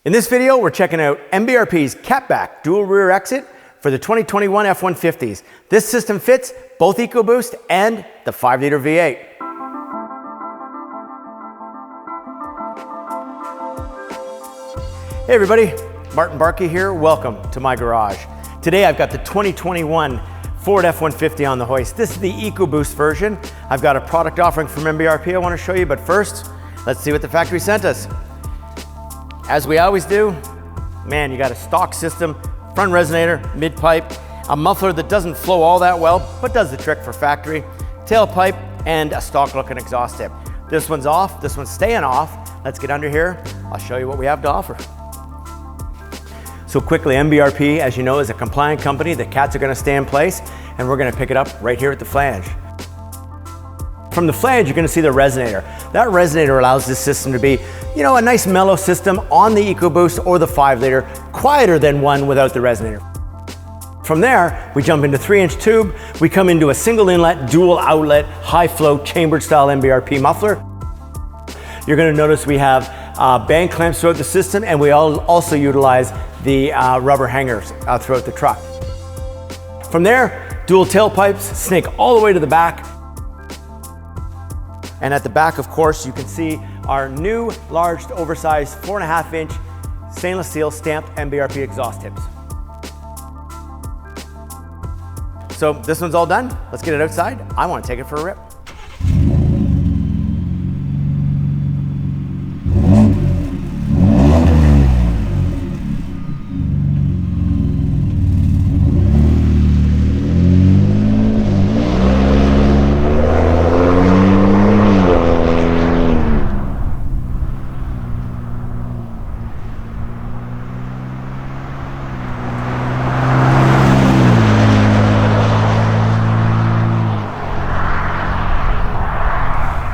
In this video, we're checking out MBRP's catback dual rear exit for the 2021 F-150s. This system fits both EcoBoost and the 5-liter V8. Hey everybody, Martin Barkey here. Welcome to my garage. Today I've got the 2021 Ford F-150 on the hoist. This is the EcoBoost version. I've got a product offering from MBRP I want to show you, but first, let's see what the factory sent us. As we always do, man, you got a stock system, front resonator, mid-pipe, a muffler that doesn't flow all that well, but does the trick for factory, tailpipe, and a stock-looking exhaust tip. This one's off, this one's staying off. Let's get under here. I'll show you what we have to offer. So quickly, MBRP, as you know, is a compliant company. The cats are gonna stay in place, and we're gonna pick it up right here at the flange. From the flange, you're gonna see the resonator. That resonator allows this system to be, you know, a nice mellow system on the EcoBoost or the 5-liter, quieter than one without the resonator. From there, we jump into 3-inch tube. We come into a single inlet, dual outlet, high flow, chambered style MBRP muffler. You're gonna notice we have band clamps throughout the system, and we also utilize the rubber hangers throughout the truck. From there, dual tailpipes snake all the way to the back. And at the back, of course, you can see our new, large, oversized 4.5-inch stainless steel stamped MBRP exhaust tips. So this one's all done. Let's get it outside. I want to take it for a rip.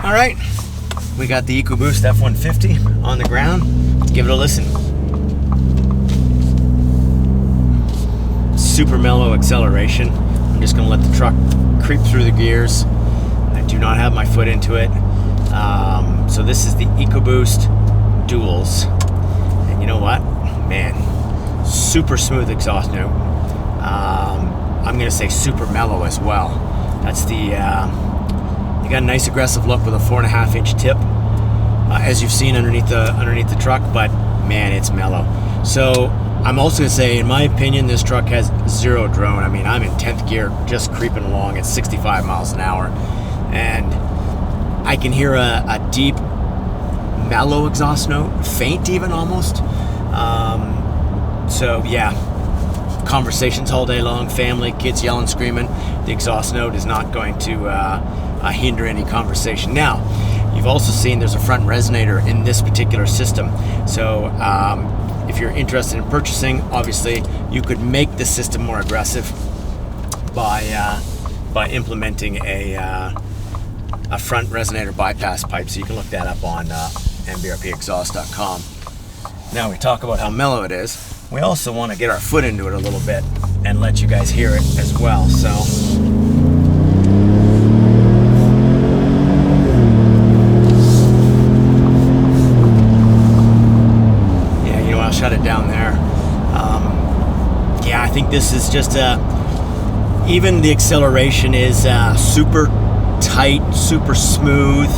All right, we got the EcoBoost F-150 on the ground. Let's give it a listen. Super mellow acceleration. I'm just gonna let the truck creep through the gears. I do not have my foot into it. So this is the EcoBoost Duals. And you know what? Man, super smooth exhaust note. I'm gonna say super mellow as well. That's the, you got a nice aggressive look with a 4.5-inch tip, as you've seen underneath the truck, but man, it's mellow. So I'm also gonna say, in my opinion, this truck has zero drone. I mean, I'm in 10th gear, just creeping along at 65 miles an hour, and I can hear a deep, mellow exhaust note, faint even almost. So yeah, conversations all day long, family, kids yelling, screaming. The exhaust note is not going to hinder any conversation. Now, you've also seen there's a front resonator in this particular system. So if you're interested in purchasing, obviously you could make the system more aggressive by implementing a front resonator bypass pipe. So you can look that up on mbrpexhaust.com. Now we talk about how mellow it is. We also want to get our foot into it a little bit and let you guys hear it as well. So shut it down there. Yeah, I think this is just even the acceleration is super tight, super smooth.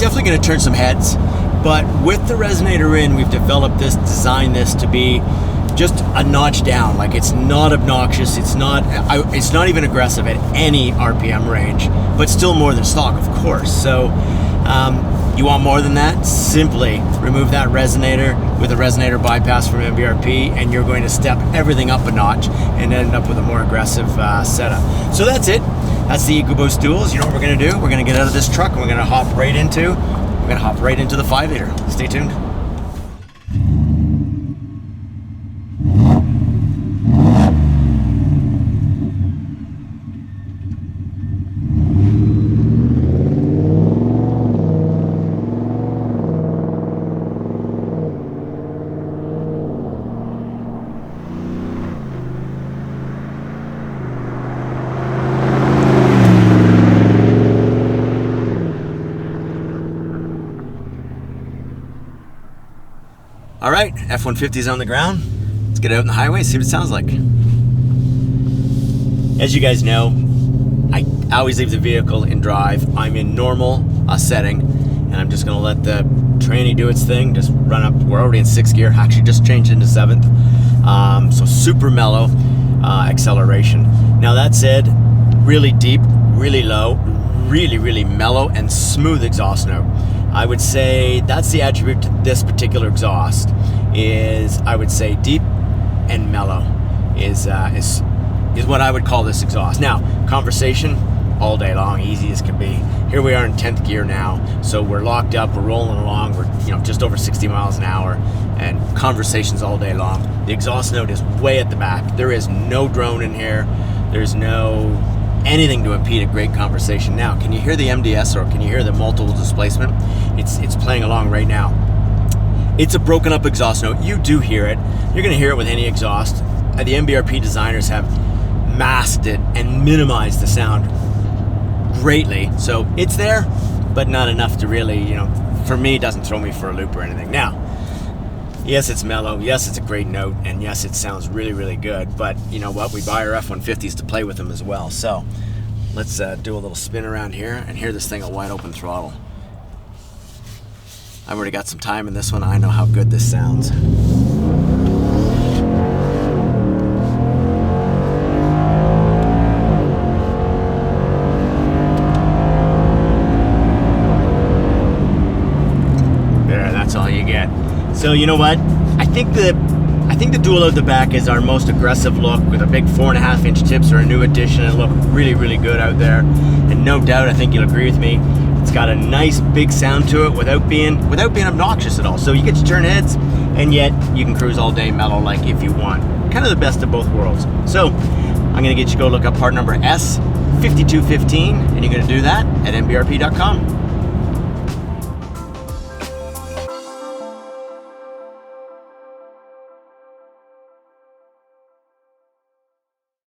Definitely going to turn some heads, but with the resonator in, we've designed this to be just a notch down. Like, it's not obnoxious, it's not even aggressive at any RPM range, but still more than stock, of course. So you want more than that? Simply remove that resonator with a resonator bypass from MBRP, and you're going to step everything up a notch and end up with a more aggressive setup. So that's it. That's the EcoBoost Duals. You know what we're going to do? We're going to get out of this truck and we're going to hop right into the 5-liter. Stay tuned. right, F-150 is on the ground. Let's get out on the highway, see what it sounds like. As you guys know, I always leave the vehicle in drive. I'm in normal setting, and I'm just gonna let the tranny do its thing, just run up. We're already in 6th gear, actually just changed into 7th. So super mellow acceleration. Now that said, really deep, really low, really mellow and smooth exhaust note. I would say that's the attribute to this particular exhaust, is I would say deep and mellow is what I would call this exhaust. Now, conversation all day long, easy as can be. Here we are in 10th gear now, so we're locked up, we're rolling along, we're just over 60 miles an hour, and conversations all day long. The exhaust note is way at the back. There is no drone in here. There's no anything to impede a great conversation. Now, can you hear the MDS, or can you hear the multiple displacement? It's playing along right now. It's a broken up exhaust note. You do hear it. You're gonna hear it with any exhaust. The MBRP designers have masked it and minimized the sound greatly. So it's there, but not enough to really, for me, it doesn't throw me for a loop or anything. Now, yes, it's mellow. Yes, it's a great note. And yes, it sounds really good. But you know what? We buy our F-150s to play with them as well. So let's do a little spin around here and hear this thing at wide open throttle. I've already got some time in this one. I know how good this sounds. All you get. So you know what? I think the dual out the back is our most aggressive look, with a big 4.5-inch tips, or a new addition, and look really good out there. And no doubt, I think you'll agree with me, it's got a nice big sound to it without being obnoxious at all. So you get to turn heads, and yet you can cruise all day mellow, like if you want. Kind of the best of both worlds. So I'm gonna get you to go look up part number S5215, and you're gonna do that at mbRP.com.